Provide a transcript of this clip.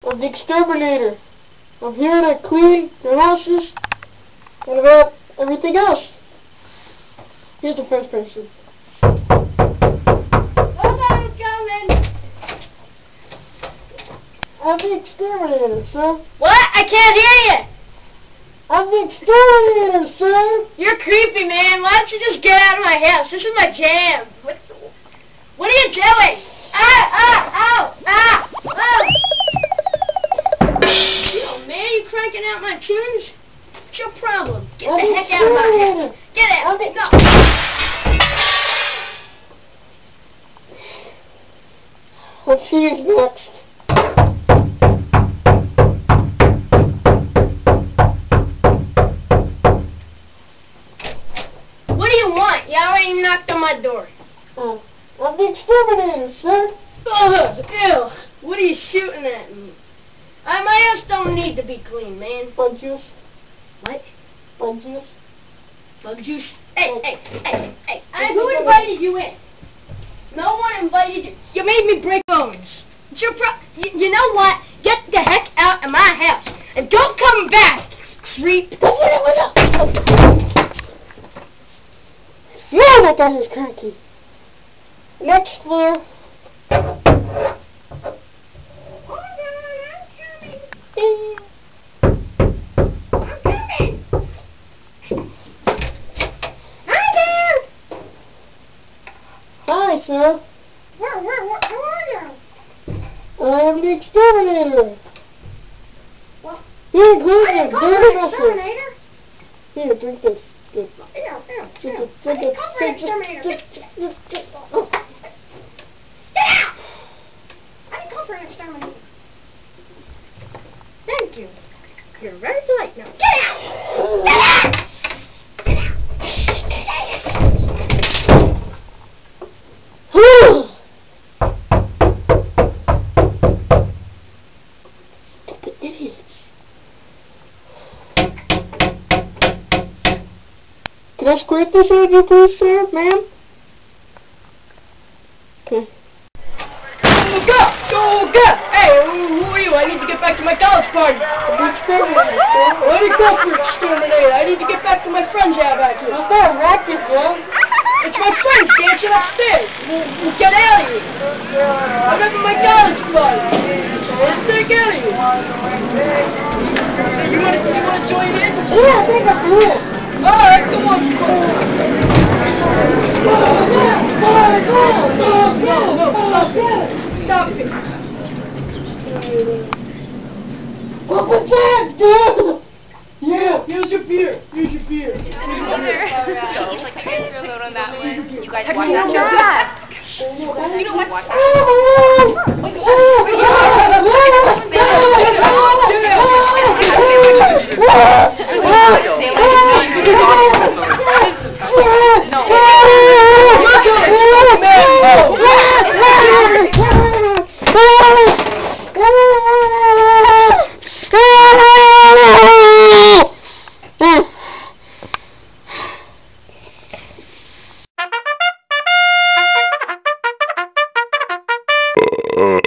of the exterminator. I'm here to clean your houses and about everything else. Here's the first person. Hold on, I'm coming. I'm the exterminator, sir. What? I can't hear you. I'm the exterminator, sir. You're creepy, man. Why don't you just get out of my house? This is my jam. What are you doing? Ow! Yo, man, you cranking out my tunes? What's your problem? Get the heck out of my house. Get out. No. Let's see who's next. What do you want? You already knocked on my door. I'm the exterminator, sir. Ugh, ew. What are you shooting at me? My house don't need to be clean, man. Bug juice. What? Bug juice. Bug juice? Hey. Who invited you in? No one invited you. You made me break bones. It's your you know what? Get the heck out of my house. And don't come back, creep. Man, that guy is cranky. Next floor. I'm coming. Hi there. Hi, sir. Where are you? I'm the exterminator. Well, Here, I drink didn't it. call for an exterminator. Here, drink this. Good. Ew. I Drink it. didn't call for an exterminator. Get out! I didn't call for an exterminator. Thank you. You're very polite now. Get out! Get out! Stupid idiots. Can I squirt this on you, please, sir, ma'am? Okay. Go! Hey, who are you? I need to get back to my college party. I'm the exterminator, sir. Let it go for exterminator. I need to get back to my friends out back here. What's that racket, man? It's my friends dancing upstairs. We'll get out of here. I'm having my college party. Let's get out of here. Hey, you wanna join in? Yeah, I think I do. Alright, come on. Stop it. What's that, dude? Yeah. Here's your beer. It's like you guys threw a vote on that one. You guys watch that your show? ask. You don't watch that show?